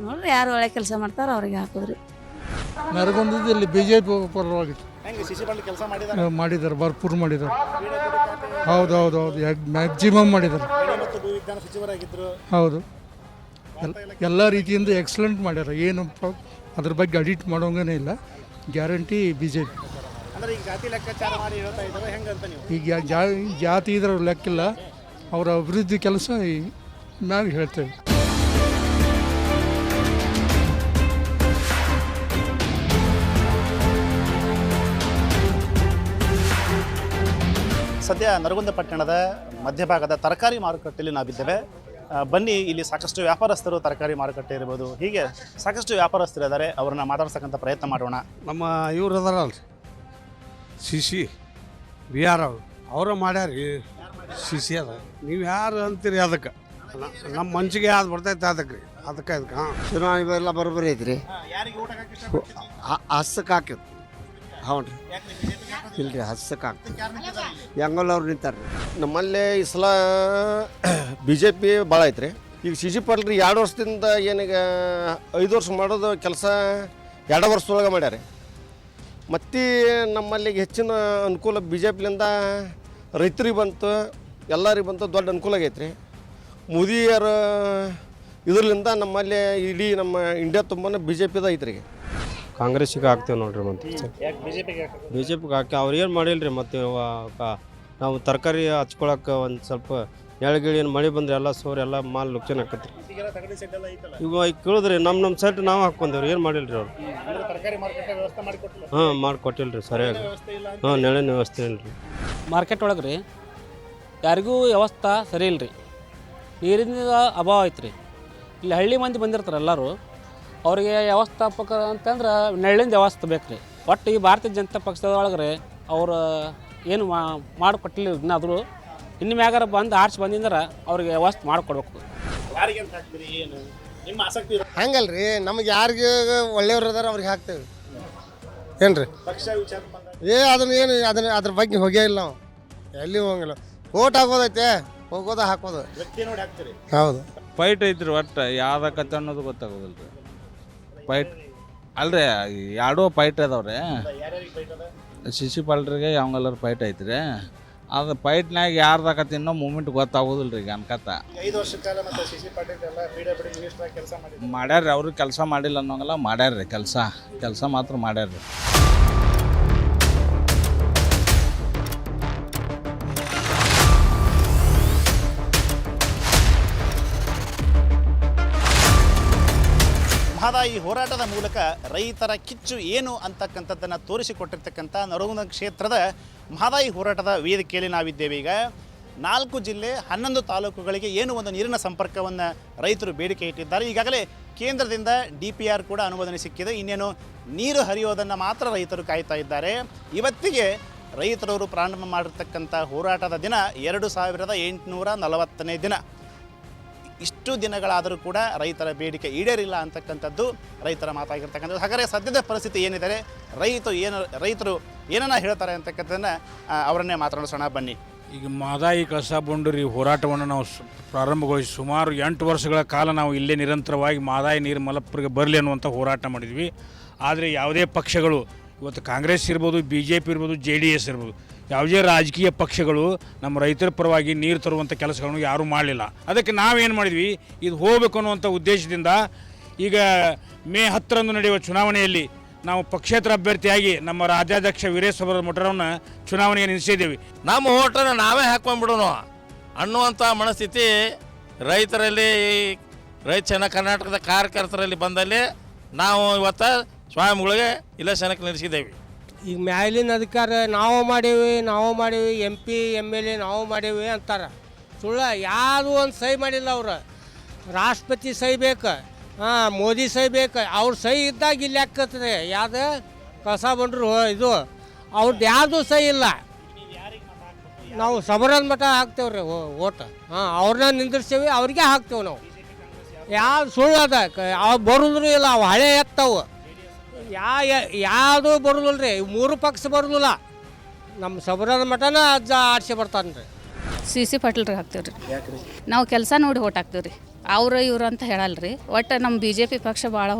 S16: ನೋಡ್ರಿ ಯಾರು ಒಳ್ಳೆ ಕೆಲಸ ಮಾಡ್ತಾರೋ ಅವ್ರಿಗೆ ಹಾಕೋದ್ರಿ.
S15: ನರಗುಂದದಲ್ಲಿ BJP ಪರವಾಗಿತ್ತು.
S1: ಹೆಂಗೆ ಸಿಸಿ ಬಂದು ಕೆಲಸ ಮಾಡಿದ್ದಾರೆ?
S15: ಮಾಡಿದ್ದಾರೆ, ಭರ್ಪೂರ್ ಮಾಡಿದ್ದಾರೆ. ಹೌದು ಮ್ಯಾಕ್ಸಿಮಮ್ ಮಾಡಿದ್ದಾರೆ.
S1: ಮತ್ತು ಭೂ ವಿಜ್ಞಾನ ಸಚಿವರಾಗಿದ್ದರು.
S15: ಹೌದು, ಎಲ್ಲ ರೀತಿಯಿಂದ ಎಕ್ಸಲೆಂಟ್ ಮಾಡ್ಯಾರ. ಏನು ಅದ್ರ ಬಗ್ಗೆ ಅಡಿಟ್ ಮಾಡೋಂಗನೇ ಇಲ್ಲ. Guarantee BJP.
S1: ಅಂದ್ರೆ ಈಗ ಜಾತಿ ಲೆಕ್ಕಾಚಾರ ಮಾಡಿ ಹೇಳ್ತಾ ಇದ್ದಾರೆ, ಹೆಂಗಂತ ನೀವು?
S15: ಈಗ ಜಾತಿ ಇದ್ರ ಲೆಕ್ಕಿಲ್ಲ, ಅವರ ಅಭಿವೃದ್ಧಿ ಕೆಲಸ ಮ್ಯಾಗ ಹೇಳ್ತೇವೆ.
S1: ಸದ್ಯ ನರಗುಂದ ಪಟ್ಟಣದ ಮಧ್ಯಭಾಗದ ತರಕಾರಿ ಮಾರುಕಟ್ಟೆಯಲ್ಲಿ ನಾವಿದ್ದೇವೆ. ಬನ್ನಿ, ಇಲ್ಲಿ ಸಾಕಷ್ಟು ವ್ಯಾಪಾರಸ್ಥರು, ತರಕಾರಿ ಮಾರುಕಟ್ಟೆ ಇರ್ಬೋದು, ಹೀಗೆ ಸಾಕಷ್ಟು ವ್ಯಾಪಾರಸ್ಥರು ಇದ್ದಾರೆ. ಅವ್ರನ್ನ ಮಾತಾಡ್ಸಕ್ಕಂಥ ಪ್ರಯತ್ನ ಮಾಡೋಣ.
S17: ನಮ್ಮ ಇವ್ರು ಅದಾರಲ್ಲ CC BR ಅವರು ಮಾಡ್ಯಾರಿ. CC ಅದ. ನೀವು ಯಾರು ಅಂತೀರಿ ಅದಕ್ಕೆ? ನಮ್ಮ ಮನ್ಸಿಗೆ ಯಾವ್ದು ಬರ್ತೈತೆ ಅದಕ್ಕೆ ರೀ, ಅದಕ್ಕೆ ಹಾಂ
S18: ಚುನಾವಣೆ ಎಲ್ಲ ಬರೋಬ್ಬರಿ ಐತ್ರಿ. ಹಸಕ್ಕೆ ಹಾಕಿದ್. ಹ್ಞೂ ರೀ, ಇಲ್ರಿ ಹಸಕ್ಕೆ ಹಾಕ್ತೀವಿ. ಹೆಂಗಲ್ಲ ಅವ್ರು ನಿಂತಾರ್ರಿ.
S19: ನಮ್ಮಲ್ಲಿ ಈ ಸಲ BJP ಭಾಳ ಐತ್ರಿ. ಈಗ CC ಪಾಟೀಲ್ 2 ವರ್ಷದಿಂದ ಏನೀಗ 5 ವರ್ಷ ಮಾಡೋದು ಕೆಲಸ 2 ವರ್ಷದೊಳಗೆ ಮಾಡ್ಯಾರ. ಮತ್ತು ನಮ್ಮಲ್ಲಿಗೆ ಹೆಚ್ಚಿನ ಅನುಕೂಲ BJPಲಿಂದ ರೈತರಿಗೆ ಬಂತು, ಎಲ್ಲರಿಗೆ ಬಂತು, ದೊಡ್ಡ ಅನುಕೂಲ ಆಗೈತೆ ರೀ. ಮೋದಿಯರ ಇದರಿಂದ ನಮ್ಮಲ್ಲಿ ಇಡೀ ನಮ್ಮ ಇಂಡಿಯಾ ತುಂಬಾ BJPದ ಐತ್ರಿ.
S3: ಕಾಂಗ್ರೆಸ್ಸಿಗೆ ಹಾಕ್ತೇವೆ ನೋಡ್ರಿ. ಮತ್ತೆ BJPಗೆ ಹಾಕಿ ಅವ್ರು ಏನು ಮಾಡಿಲ್ಲ ರೀ. ಮತ್ತು ನಾವು ತರಕಾರಿ ಹಚ್ಕೊಳಕ್ಕೆ ಒಂದು ಸ್ವಲ್ಪ ಎಳಗಿಳಿ ಏನು ಮಳೆ ಬಂದರೆ ಎಲ್ಲ ಸೋರಿ ಎಲ್ಲ ಮಾಲ್ ಲುಕ್ಷನ್ ಆಕತ್ರಿ. ಈಗ ಕೇಳಿದ್ರಿ ನಮ್ಮ ಸೈಟ್ ನಾವು ಹಾಕ್ಕೊಂಡೇವ್ರಿ, ಏನು ಮಾಡಿಲ್ಲ ರೀ ಅವ್ರು. ಹಾಂ ಮಾಡಿಕೊಟ್ಟಿಲ್ಲ ರೀ ಸರಿಯಾಗಿ. ಹಾಂ ನೆಳೆ ವ್ಯವಸ್ಥೆ ಇಲ್ಲ ರೀ.
S20: ಮಾರ್ಕೆಟ್ ಒಳಗೆ ರೀ ಯಾರಿಗೂ ವ್ಯವಸ್ಥೆ ಸರಿ ಇಲ್ಲ ರೀ. ನೀರಿನ ಅಭಾವ ಐತ್ರಿ. ಇಲ್ಲಿ ಹಳ್ಳಿ ಮಂದಿ ಬಂದಿರ್ತಾರೆ ಎಲ್ಲರೂ, ಅವ್ರಿಗೆ ವ್ಯವಸ್ಥಾಪಕ ಅಂತಂದ್ರೆ ನೆರಳಿನ ವ್ಯವಸ್ಥೆ ಬೇಕು ರೀ. ಒಟ್ಟು ಈ ಭಾರತೀಯ ಜನತಾ ಪಕ್ಷದೊಳಗೆ ಅವರು ಏನು ಮಾಡಿಕೊಟ್ಟಿಲ್ಲ. ಇನ್ನಾದರೂ ಇನ್ನು ಮ್ಯಾಗಾರ ಬಂದು ಆರ್ಚ್ ಬಂದಿಂದ್ರೆ ಅವ್ರಿಗೆ ವ್ಯವಸ್ಥೆ ಮಾಡಿಕೊಡ್ಬೇಕು.
S18: ಹಂಗಲ್ರಿ, ನಮಗೆ ಯಾರಿಗೆ ಒಳ್ಳೆಯವ್ರು ಅದಾರ ಅವ್ರಿಗೆ ಹಾಕ್ತೇವೆ. ಏನು ರೀ ಅದ್ರ ಬಗ್ಗೆ ಹೋಗೇ ಇಲ್ಲ ನಾವು, ಎಲ್ಲಿ ಹೋಗಿಲ್ಲ. ಓಟ್ ಹಾಕೋದೈತೆ, ಹೋಗೋದ ಹಾಕೋದು. ಹೌದು,
S21: ಫೈಟ್ ಐತ್ರಿ. ಒಟ್ಟು ಯಾವ್ದಕ್ಕತ್ತ ಅನ್ನೋದು ಗೊತ್ತಾಗೋದಿಲ್ಲ ರೀ. ಫೈಟ್ ಅಲ್ರಿ, 2 ಫೈಟ್ ಅದಾವ್ರಿ. CC ಪಾಟೀಲ್ರಿಗೆ ಅವಂಗೆಲ್ಲರೂ ಫೈಟ್ ಐತ್ರಿ. ಅದು ಫೈಟ್ನಾಗ ಯಾರ್ದಾಕತ್ತ ಇನ್ನೂ ಮೂಮೆಂಟ್ ಗೊತ್ತಾಗೋದಿಲ್ಲ ರೀ. ಈಗ ಅನ್ಕತ್ತ
S1: 5 ವರ್ಷ ಕಾಲ ಮತ್ತೆ CC ಪಾಟೀಲ್ ಎಲ್ಲ PWD ಮಿನಿಸ್ಟರ್ ಕೆಲಸ ಮಾಡಿದ್ರು.
S21: ಮಾಡ್ಯಾರ್ರಿ. ಅವ್ರಿಗೆ ಕೆಲಸ ಮಾಡಿಲ್ಲ ಅನ್ನೋಂಗೆಲ್ಲ ಮಾಡ್ಯಾರ್ರಿ. ಕೆಲಸ ಮಾತ್ರ ಮಾಡ್ಯಾರ್ರಿ.
S1: ಮಹದಾಯಿ ಹೋರಾಟದ ಮೂಲಕ ರೈತರ ಕಿಚ್ಚು ಏನು ಅಂತಕ್ಕಂಥದ್ದನ್ನು ತೋರಿಸಿಕೊಟ್ಟಿರ್ತಕ್ಕಂಥ ನರಗುಂದ ಕ್ಷೇತ್ರದ ಮಹದಾಯಿ ಹೋರಾಟದ ವೇದಿಕೆಯಲ್ಲಿ ನಾವಿದ್ದೇವೆ. ಈಗ 4 ಜಿಲ್ಲೆ 11 ತಾಲೂಕುಗಳಿಗೆ ಏನು ಒಂದು ನೀರಿನ ಸಂಪರ್ಕವನ್ನು ರೈತರು ಬೇಡಿಕೆ ಇಟ್ಟಿದ್ದಾರೆ. ಈಗಾಗಲೇ ಕೇಂದ್ರದಿಂದ DPR ಕೂಡ ಅನುಮೋದನೆ ಸಿಕ್ಕಿದೆ. ಇನ್ನೇನು ನೀರು ಹರಿಯೋದನ್ನು ಮಾತ್ರ ರೈತರು ಕಾಯ್ತಾ ಇದ್ದಾರೆ. ಇವತ್ತಿಗೆ ರೈತರವರು ಪ್ರಾರಂಭ ಮಾಡಿರ್ತಕ್ಕಂಥ ಹೋರಾಟದ ದಿನ 2840ನೇ ದಿನ. ಇಷ್ಟು ದಿನಗಳಾದರೂ ಕೂಡ ರೈತರ ಬೇಡಿಕೆ ಈಡೇರಿಲ್ಲ ಅಂತಕ್ಕಂಥದ್ದು ರೈತರ ಮಾತಾಗಿರ್ತಕ್ಕಂಥದ್ದು. ಹಾಗಾದರೆ ಸದ್ಯದ ಪರಿಸ್ಥಿತಿ ಏನಿದೆ, ರೈತರು ಏನನ್ನ ಹೇಳ್ತಾರೆ ಅಂತಕ್ಕಂಥದ್ದನ್ನು ಅವರನ್ನೇ ಮಾತನಾಡಿಸೋಣ ಬನ್ನಿ.
S22: ಈಗ ಮಹದಾಯಿ ಕಳಸಾ ಬಂಡೂರಿ ಹೋರಾಟವನ್ನು ನಾವು ಪ್ರಾರಂಭಗೊಳಿಸಿ ಸುಮಾರು 8 ವರ್ಷಗಳ ಕಾಲ ನಾವು ಇಲ್ಲೇ ನಿರಂತರವಾಗಿ ಮಹದಾಯಿ ನೀರು ಮಲಪ್ರಭುಗೆ ಬರಲಿ ಅನ್ನುವಂಥ ಹೋರಾಟ ಮಾಡಿದ್ವಿ. ಆದರೆ ಯಾವುದೇ ಪಕ್ಷಗಳು, ಇವತ್ತು ಕಾಂಗ್ರೆಸ್ ಇರ್ಬೋದು, BJP ಇರ್ಬೋದು, JDS ಇರ್ಬೋದು, ಯಾವುದೇ ರಾಜಕೀಯ ಪಕ್ಷಗಳು ನಮ್ಮ ರೈತರ ಪರವಾಗಿ ನೀರು ತರುವಂಥ ಕೆಲಸಗಳನ್ನು ಯಾರೂ ಮಾಡಲಿಲ್ಲ. ಅದಕ್ಕೆ ನಾವೇನು ಮಾಡಿದ್ವಿ, ಇದು ಹೋಗಬೇಕು ಅನ್ನುವಂಥ ಉದ್ದೇಶದಿಂದ ಈಗ ಮೇ 10ರಂದು ನಡೆಯುವ ಚುನಾವಣೆಯಲ್ಲಿ ನಾವು ಪಕ್ಷೇತರ ಅಭ್ಯರ್ಥಿಯಾಗಿ ನಮ್ಮ ರಾಜ್ಯಾಧ್ಯಕ್ಷ ವೀರೇಶ್ವರ ಮೊಟರವನ್ನು ಚುನಾವಣೆಗೆ ನಿಲ್ಲಿಸಿದ್ದೇವೆ.
S23: ನಮ್ಮ ಓಟನ್ನು ನಾವೇ ಹಾಕ್ಕೊಂಡ್ಬಿಡೋಣ ಅನ್ನುವಂಥ ಮನಸ್ಥಿತಿ ರೈತರಲ್ಲಿ, ರೈತ ಕರ್ನಾಟಕದ ಕಾರ್ಯಕರ್ತರಲ್ಲಿ ಬಂದಲ್ಲಿ ನಾವು ಇವತ್ತು ಸ್ವಾಮಿಗಳಿಗೆ ಇಲೆಕ್ಷನ್ಗೆ ನಿಲ್ಲಿಸಿದ್ದೇವೆ.
S2: ಈಗ ಮ್ಯಾಲಿನ ಅಧಿಕಾರ ನಾವು ಮಾಡೀವಿ MP MLA ನಾವು ಮಾಡೀವಿ ಅಂತಾರೆ. ಸುಳ್ಳ ಯಾವುದು ಒಂದು ಸಹಿ ಮಾಡಿಲ್ಲ ಅವ್ರು. ರಾಷ್ಟ್ರಪತಿ ಸಹಿ ಬೇಕು, ಮೋದಿ ಸಹಿ ಬೇಕು. ಅವ್ರ ಸಹಿ ಇದ್ದಾಗ ಇಲ್ಲಿ ಹಾಕತ್ತದೆ. ಯಾವ್ದು ಕಸ ಬಂದರು ಇದು ಅವ್ರದ್ದು ಯಾವುದು ಸಹಿ ಇಲ್ಲ. ನಾವು ಸಬರನ್ ಮಠ ಹಾಕ್ತೇವೆ ರೀ ಓಟ್. ಅವ್ರನ್ನ ನಿಂದಿರ್ಸೇವಿ, ಅವ್ರಿಗೆ ಹಾಕ್ತೇವೆ ನಾವು. ಯಾವ್ದು ಸುಳ್ಳು ಅದ ಅವು ಬರೋದ್ರು ಇಲ್ಲ. ಅವು ಹಳೆ ಎತ್ತವು ಯಾವುದು ಬರೋದಿಲ್ಲ ರೀ. 3 ಪಕ್ಷ ಬರೋದಿಲ್ಲ. ನಮ್ಮ ಸಬರದ ಮಠನ ಅಜ್ಜ ಆಡ್ಸಿ ಬರ್ತಾನೆ ರೀ.
S10: CC ಪಾಟೀಲ್ರಿಗೆ ಹಾಕ್ತೇವೆ ರೀ. ನಾವು ಕೆಲಸ ನೋಡಿ ಓಟ್ ಹಾಕ್ತೇವೆ ರೀ. ಅವರು ಇವರು ಅಂತ ಹೇಳಲ್ಲ ರೀ. ಒಟ್ಟು ನಮ್ಮ BJP ಪಕ್ಷ ಭಾಳ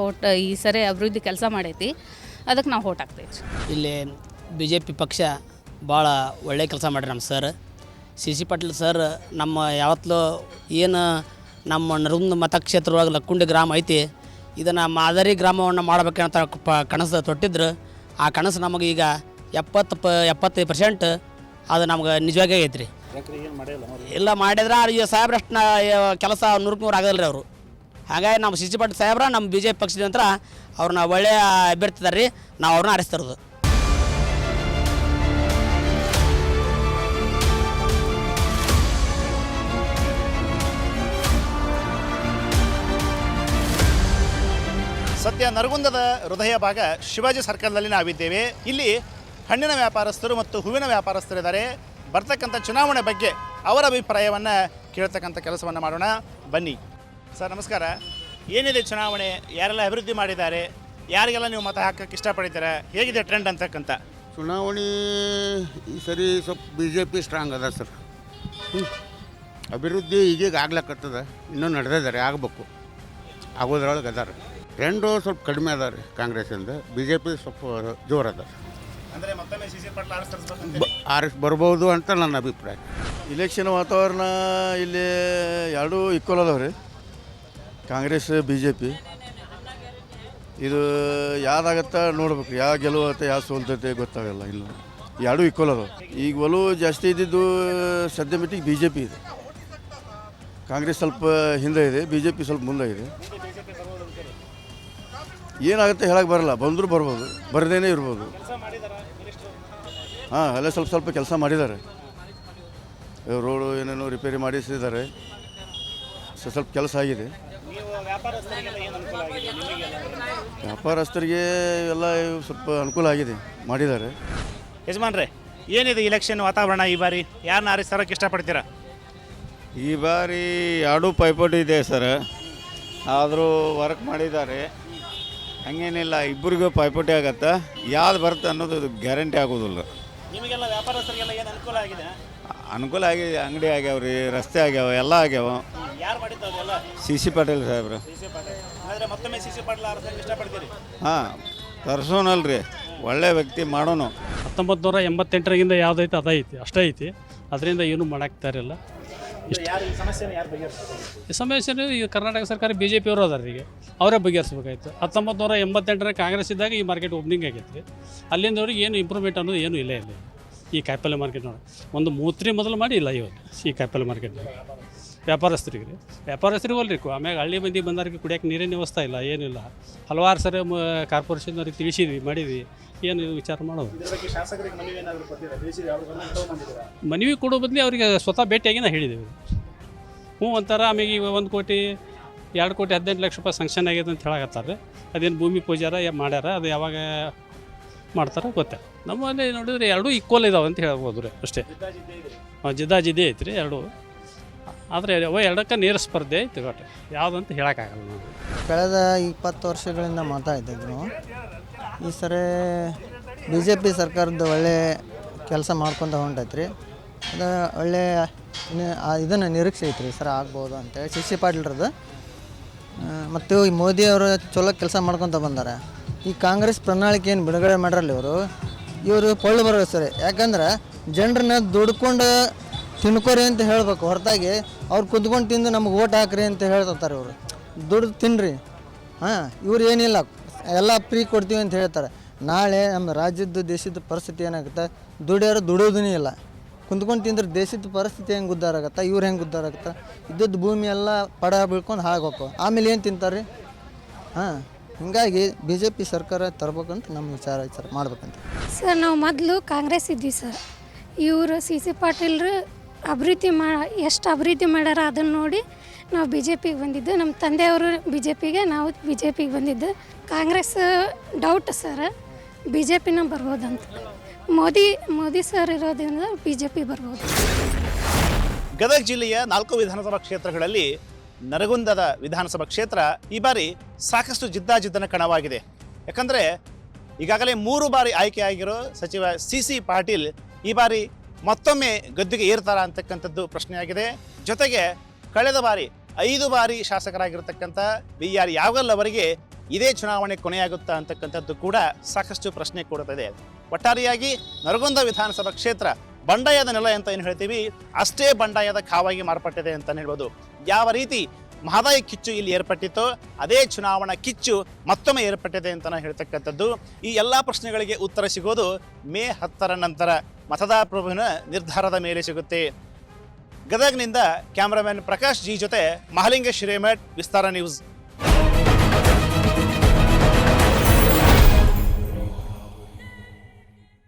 S10: ಈ ಸರಿ ಅಭಿವೃದ್ಧಿ ಕೆಲಸ ಮಾಡೈತಿ, ಅದಕ್ಕೆ ನಾವು ಓಟ್ ಹಾಕ್ತೇವೆ ರೀ.
S4: ಇಲ್ಲಿ BJP ಪಕ್ಷ ಭಾಳ ಒಳ್ಳೆ ಕೆಲಸ ಮಾಡ್ರಿ ನಮ್ಮ ಸರ್. CC ಪಾಟೀಲ್ ಸರ್ ನಮ್ಮ ಯಾವತ್ತೂ ಏನು ನಮ್ಮ ನರಗುಂದ ಮತಕ್ಷೇತ್ರದೊಳಗೆ ಲಕ್ಕುಂಡಿ ಗ್ರಾಮ ಐತಿ, ಇದನ್ನು ಮಾದರಿ ಗ್ರಾಮವನ್ನು ಮಾಡಬೇಕಂತ ಕನಸು ತೊಟ್ಟಿದ್ರು. ಆ ಕನಸು ನಮಗೆ ಈಗ 75% ಅದು ನಮ್ಗೆ ನಿಜವಾಗಿ ಆಗೈತೆ ರೀ. ಇಲ್ಲ ಮಾಡಿದ್ರೆ ಈ ಸಾಹೇಬ್ರಷ್ಟು ಕೆಲಸ 100% ಆಗಲ್ಲ ರೀ ಅವರು. ಹಾಗಾಗಿ ನಮ್ಮ CC ಪಾಟೀಲ್ ಸಾಹೇಬ್ರ ನಮ್ಮ BJP ಪಕ್ಷದ ನಂತರ ಅವ್ರನ್ನ ಒಳ್ಳೆಯ ಅಭ್ಯರ್ಥಿ ಇದ್ದಾರೆ ರೀ. ನಾವು ಅವ್ರನ್ನ ಆರಿಸ್ತಿರೋದು.
S1: ಸದ್ಯ ನರಗುಂದದ ಹೃದಯ ಭಾಗ ಶಿವಾಜಿ ಸರ್ಕಲ್ನಲ್ಲಿ ನಾವಿದ್ದೇವೆ. ಇಲ್ಲಿ ಹಣ್ಣಿನ ವ್ಯಾಪಾರಸ್ಥರು ಮತ್ತು ಹೂವಿನ ವ್ಯಾಪಾರಸ್ಥರಿದ್ದಾರೆ. ಬರ್ತಕ್ಕಂಥ ಚುನಾವಣೆ ಬಗ್ಗೆ ಅವರ ಅಭಿಪ್ರಾಯವನ್ನು ಕೇಳ್ತಕ್ಕಂಥ ಕೆಲಸವನ್ನು ಮಾಡೋಣ ಬನ್ನಿ. ಸರ್ ನಮಸ್ಕಾರ. ಏನಿದೆ ಚುನಾವಣೆ, ಯಾರೆಲ್ಲ ಅಭಿವೃದ್ಧಿ ಮಾಡಿದ್ದಾರೆ, ಯಾರಿಗೆಲ್ಲ ನೀವು ಮತ ಹಾಕಕ್ಕೆ ಇಷ್ಟಪಡ್ತೀರಾ, ಹೇಗಿದೆ ಟ್ರೆಂಡ್ ಅಂತಕ್ಕಂಥ?
S5: ಚುನಾವಣೆ ಈ ಸರಿ ಸ್ವಲ್ಪ BJP ಸ್ಟ್ರಾಂಗ್ ಅದ ಸರ್. ಅಭಿವೃದ್ಧಿ ಈಗೀಗ ಆಗ್ಲಕ್ಕತ್ತದ, ಇನ್ನೂ ನಡೆದಿದ್ದಾರೆ, ಆಗಬೇಕು, ಆಗೋದ್ರೊಳಗೆ ಅದಾರ. ಟ್ರೆಂಡು ಸ್ವಲ್ಪ ಕಡಿಮೆ ಅದ ರೀ ಕಾಂಗ್ರೆಸ್ಸಿಂದ. BJP ಸ್ವಲ್ಪ ಜೋರು ಅದ.
S1: ಅಂದರೆ ಮತ್ತೊಮ್ಮೆ CC ಪಾಟೀಲ್
S5: ಬರ್ಬೋದು ಅಂತ ನನ್ನ ಅಭಿಪ್ರಾಯ.
S24: ಇಲೆಕ್ಷನ್ ವಾತಾವರಣ ಇಲ್ಲಿ ಎರಡೂ ಈಕ್ವಲ್ ಅದಾವೆ ರೀ, ಕಾಂಗ್ರೆಸ್ BJP. ಇದು ಯಾವ್ದಾಗತ್ತೆ ನೋಡ್ಬೇಕು, ಯಾವ ಗೆಲುವತ್ತೆ ಯಾವ ಸೋಲ್ತೈತೆ ಗೊತ್ತಾಗಲ್ಲ. ಇಲ್ಲ ಎರಡೂ ಈಕ್ವಲ್ ಅದಾವೆ. ಈಗ ಒಲವು ಜಾಸ್ತಿ ಇದ್ದಿದ್ದು ಸದ್ಯ ಮಟ್ಟಿಗೆ BJP ಇದೆ. ಕಾಂಗ್ರೆಸ್ ಸ್ವಲ್ಪ ಹಿಂದೆ ಇದೆ, BJP ಸ್ವಲ್ಪ ಮುಂದೆ ಇದೆ. ಏನಾಗುತ್ತೆ ಹೇಳಕ್ಕೆ ಬರಲ್ಲ, ಬಂದರೂ ಬರ್ಬೋದು, ಬರದೇನೆ ಇರ್ಬೋದು. ಎಲ್ಲ ಸ್ವಲ್ಪ ಕೆಲಸ ಮಾಡಿದ್ದಾರೆ. ರೋಡು ಏನೇನೋ ರಿಪೇರಿ ಮಾಡಿಸಿದ್ದಾರೆ, ಸ್ವಲ್ಪ ಕೆಲಸ ಆಗಿದೆ. ವ್ಯಾಪಾರಸ್ಥರಿಗೆ ಎಲ್ಲ ಸ್ವಲ್ಪ ಅನುಕೂಲ ಆಗಿದೆ, ಮಾಡಿದ್ದಾರೆ.
S1: ಯಜಮಾನ್ರೆ, ಏನಿದೆ ಇಲೆಕ್ಷನ್ ವಾತಾವರಣ ಈ ಬಾರಿ? ಯಾರನ್ನ ಆರಿಸ್ತರಕ್ಕೆ ಇಷ್ಟಪಡ್ತೀರಾ?
S24: ಈ ಬಾರಿ ಎರಡೂ ಪೈಪೋಟಿ ಇದೆ ಸರ್. ಆದರೂ ವರ್ಕ್ ಮಾಡಿದ್ದಾರೆ, ಹಂಗೇನಿಲ್ಲ. ಇಬ್ಬರಿಗೂ ಪೈಪೋಟಿ ಆಗತ್ತೆ. ಯಾವ್ದು ಬರುತ್ತೆ ಅನ್ನೋದು ಗ್ಯಾರಂಟಿ ಆಗೋದಿಲ್ಲ.
S1: ನಿಮಗೆಲ್ಲ ವ್ಯಾಪಾರಸ್ಥರಿಗೆಲ್ಲ ಏನು ಅನುಕೂಲ ಆಗಿದೆ?
S24: ಅನುಕೂಲ ಆಗಿದೆ, ಅಂಗಡಿ ಆಗ್ಯಾವ ರೀ, ರಸ್ತೆ ಆಗ್ಯಾವ, ಎಲ್ಲ ಆಗ್ಯಾವ.
S1: ಯಾರು ಮಾಡಿದ್ದು ಅದೆಲ್ಲ?
S24: CC ಪಾಟೀಲ್ ಸಾಹೇಬ್ರು.
S1: CC ಪಾಟೀಲ್ ಅಂದರೆ ಮತ್ತೊಮ್ಮೆ CC ಪಾಟೀಲ್ ಆರಿಸಕ್ಕೆ ಇಷ್ಟಪಡ್ತೀರಿ?
S24: ತರ್ಸೋನಲ್ಲ ರೀ, ಒಳ್ಳೆ ವ್ಯಕ್ತಿ ಮಾಡೋನು.
S20: 1988ರಿಂದ ಯಾವುದೈತೆ ಅದೈತಿ, ಅಷ್ಟೇ ಐತಿ. ಅದರಿಂದ ಏನೂ ಮಾಡಾಕ್ತಾರಿಲ್ಲ. ಈ ಸಮಸ್ಯೆ ಈ ಕರ್ನಾಟಕ ಸರ್ಕಾರ BJP ಅವರು ಅದಾರ, ಈಗ ಅವರೇ ಬಗೆಹರಿಸ್ಬೇಕಾಯ್ತು. 1988 ಕಾಂಗ್ರೆಸ್ ಇದ್ದಾಗ ಈ ಮಾರ್ಕೆಟ್ ಓಪನಿಂಗ್ ಆಗೈತೆ ರೀ. ಅಲ್ಲಿಂದವ್ರಿಗೆ ಏನು ಇಂಪ್ರೂವ್ಮೆಂಟ್ ಅನ್ನೋದು ಏನೂ ಇಲ್ಲ ಇಲ್ಲಿ ಈ ಕಾಯಿಪಲ್ಲೆ ಮಾರ್ಕೆಟ್ ನೋಡಿ. ಒಂದು 3 ಮೊದಲು ಮಾಡಿ ಇಲ್ಲ ಇವತ್ತು ಈ ಕಾಯಿಪಲ್ಲೆ ಮಾರ್ಕೆಟ್ ವ್ಯಾಪಾರಸ್ಥರಿಗೆ ರೀ. ವ್ಯಾಪಾರಸ್ಥರಿಗೆ ಹೋಲ್ರಿ, ಆಮ್ಯಾಗ ಹಳ್ಳಿ ಮಂದಿ ಬಂದವ್ರಿಗೆ ಕುಡಿಯೋಕೆ ನೀರಿನ ವ್ಯವಸ್ಥೆ ಇಲ್ಲ, ಏನಿಲ್ಲ. ಹಲವಾರು ಸರಿ ಕಾರ್ಪೊರೇಷನ್ನವ್ರಿಗೆ ತಿಳಿಸಿದ್ವಿ, ಮಾಡಿದ್ವಿ, ಏನು ವಿಚಾರ ಮಾಡೋದು. ಮನವಿ ಕೊಡೋ ಬದಲು ಅವರಿಗೆ ಸ್ವತಃ ಭೇಟಿಯಾಗಿ ನಾವು ಹೇಳಿದ್ದೇವೆ. ಅಂತಾರೆ. ಆಮೇಲೆ ಈಗ 1 ಕೋಟಿ 2 ಕೋಟಿ 18 ಲಕ್ಷ ರೂಪಾಯಿ ಸಂಕ್ಷನ್ ಆಗಿದೆ ಅಂತ ಹೇಳಕತ್ತಾರೆ. ಅದೇನು ಭೂಮಿ ಪೂಜಾರ ಮಾಡ್ಯಾರ, ಅದು ಯಾವಾಗ ಮಾಡ್ತಾರೆ ಗೊತ್ತಿಲ್ಲ. ನಮ್ಮಲ್ಲಿ ನೋಡಿದ್ರೆ ಎರಡೂ ಈಕ್ವಲ್ ಇದಾವೆ ಅಂತ ಹೇಳ್ಬೋದು ರೀ, ಅಷ್ಟೇ. ಜಿದ್ದೆ ಐತ್ರಿ ಎರಡೂ. ಆದರೆ ಎರಡಕ್ಕೆ ನೇರ ಸ್ಪರ್ಧೆ ಐತಿ, ಒಟ್ಟು ಯಾವುದಂತ ಹೇಳೋಕ್ಕಾಗಲ್ಲ. ನಾವು
S25: ಕಳೆದ 20 ವರ್ಷಗಳಿಂದ ಮಾತಾಡ್ತಿದ್ರು. ಈ ಸರಿ BJP ಸರ್ಕಾರದ ಒಳ್ಳೆ ಕೆಲಸ ಮಾಡ್ಕೊತ ಹೊಂಟೈತ್ರಿ. ಅದು ಒಳ್ಳೆ ಇದನ್ನು ನಿರೀಕ್ಷೆ ಐತ್ರಿ ಈ ಸರಿ ಆಗ್ಬೋದು ಅಂತೇಳಿ CC ಪಾಟೀಲ್ರದ್ದು. ಮತ್ತು ಈ ಮೋದಿ ಅವರು ಚಲೋ ಕೆಲಸ ಮಾಡ್ಕೊತ ಬಂದಾರೆ. ಈ ಕಾಂಗ್ರೆಸ್ ಪ್ರಣಾಳಿಕೆ ಏನು ಬಿಡುಗಡೆ ಮಾಡ್ರಲ್ಲ ಇವರು ಪೊಳ್ಳು ಬರೋ ಸರಿ. ಯಾಕಂದ್ರೆ ಜನರನ್ನ ದುಡ್ಕೊಂಡು ತಿನ್ಕೋರಿ ಅಂತ ಹೇಳ್ಬೇಕು, ಹೊರತಾಗಿ ಅವ್ರು ಕುದ್ಕೊಂಡು ತಿಂದು ನಮ್ಗೆ ಓಟ್ ಹಾಕ್ರಿ ಅಂತ ಹೇಳ್ತಾರೆ. ಇವರು ದುಡ್ಡು ತಿನ್ನಿರಿ. ಇವ್ರು ಏನಿಲ್ಲ, ಎಲ್ಲ ಫ್ರೀ ಕೊಡ್ತೀವಿ ಅಂತ ಹೇಳ್ತಾರೆ. ನಾಳೆ ನಮ್ಮ ರಾಜ್ಯದ ದೇಶದ ಪರಿಸ್ಥಿತಿ ಏನಾಗುತ್ತೆ, ದುಡಿಯೋರು ದುಡಿಯೋದೂ ಇಲ್ಲ. ಕುಂತ್ಕೊಂಡು ತಿಂದ್ರೆ ದೇಶದ ಪರಿಸ್ಥಿತಿ ಹೆಂಗೆ ಉದ್ಧಾರ ಆಗುತ್ತೆ, ಇವ್ರು ಹೆಂಗೆ ಉದ್ಧಾರ ಆಗುತ್ತೆ? ಇದ್ದದ್ದು ಭೂಮಿ ಎಲ್ಲ ಪಡ ಬೀಳ್ಕೊಂಡು ಹಾಳಾಗೋಕು. ಆಮೇಲೆ ಏನು ತಿಂತಾರೆ ರೀ? ಹೀಗಾಗಿ ಬಿ ಜೆ ಪಿ ಸರ್ಕಾರ ತರ್ಬೇಕಂತ ನಮ್ಮ ವಿಚಾರ ಸರ್, ಮಾಡ್ಬೇಕಂತ.
S6: ಸರ್ ನಾವು ಮೊದಲು ಕಾಂಗ್ರೆಸ್ ಇದ್ವಿ ಸರ್. ಇವರು CC ಪಾಟೀಲ್ರು ಎಷ್ಟು ಅಭಿವೃದ್ಧಿ ಮಾಡ್ಯಾರ ಅದನ್ನು ನೋಡಿ ನಾವು ಬಿ ಜೆ ಪಿಗೆ ಬಂದಿದ್ದು. ನಮ್ಮ ತಂದೆಯವರು ಬಿ ಜೆ ಪಿಗೆ, ನಾವು ಬಿ ಜೆ ಪಿಗೆ ಬಂದಿದ್ದು. ಕಾಂಗ್ರೆಸ್ ಡೌಟ್ ಸರ್, ಬಿ ಜೆ ಪಿನ ಬರ್ಬೋದಂತ. ಮೋದಿ ಸರ್ ಇರೋದ್ರಿಂದ ಬಿ ಜೆ ಪಿ ಬರ್ಬೋದು.
S1: ಗದಗ ಜಿಲ್ಲೆಯ 4 ವಿಧಾನಸಭಾ ಕ್ಷೇತ್ರಗಳಲ್ಲಿ ನರಗುಂದದ ವಿಧಾನಸಭಾ ಕ್ಷೇತ್ರ ಈ ಬಾರಿ ಸಾಕಷ್ಟು ಜಿದ್ದಾಜಿದ್ದನ ಕಣವಾಗಿದೆ. ಯಾಕಂದರೆ ಈಗಾಗಲೇ 3 ಬಾರಿ ಆಯ್ಕೆಯಾಗಿರೋ ಸಚಿವ CC ಪಾಟೀಲ್ ಈ ಬಾರಿ ಮತ್ತೊಮ್ಮೆ ಗದ್ದುಗೆ ಏರ್ತಾರ ಅಂತಕ್ಕಂಥದ್ದು ಪ್ರಶ್ನೆಯಾಗಿದೆ. ಜೊತೆಗೆ ಕಳೆದ ಬಾರಿ 5 ಬಾರಿ ಶಾಸಕರಾಗಿರ್ತಕ್ಕಂಥ BR ಯಾವಗಲ್ ಅವರಿಗೆ ಇದೇ ಚುನಾವಣೆ ಕೊನೆಯಾಗುತ್ತಾ ಅಂತಕ್ಕಂಥದ್ದು ಕೂಡ ಸಾಕಷ್ಟು ಪ್ರಶ್ನೆ ಕೊಡುತ್ತದೆ. ಒಟ್ಟಾರೆಯಾಗಿ ನರಗುಂದ ವಿಧಾನಸಭಾ ಕ್ಷೇತ್ರ ಬಂಡಾಯದ ನೆಲ ಅಂತ ಏನು ಹೇಳ್ತೀವಿ, ಅಷ್ಟೇ ಬಂಡಾಯದ ಕಾವಾಗಿ ಮಾರ್ಪಟ್ಟಿದೆ ಅಂತಲೇ ಹೇಳ್ಬೋದು. ಯಾವ ರೀತಿ ಮಹದಾಯಿ ಕಿಚ್ಚು ಇಲ್ಲಿ ಏರ್ಪಟ್ಟಿತ್ತೋ ಅದೇ ಚುನಾವಣಾ ಕಿಚ್ಚು ಮತ್ತೊಮ್ಮೆ ಏರ್ಪಟ್ಟಿದೆ ಅಂತಲೇ ಹೇಳ್ತಕ್ಕಂಥದ್ದು. ಈ ಎಲ್ಲ ಪ್ರಶ್ನೆಗಳಿಗೆ ಉತ್ತರ ಸಿಗೋದು ಮೇ 10ರ ನಂತರ ಮತದಾರ ಪ್ರಭುವಿನ ನಿರ್ಧಾರದ ಮೇಲೆ ಸಿಗುತ್ತೆ. ಗದಗ್ನಿಂದ ಕ್ಯಾಮ್ರಾಮನ್ ಪ್ರಕಾಶ್ ಜಿ ಜೊತೆ ಮಹಾಲಿಂಗೇಶ್ ಹಿರೇಮಠ್, ವಿಸ್ತಾರ ನ್ಯೂಸ್.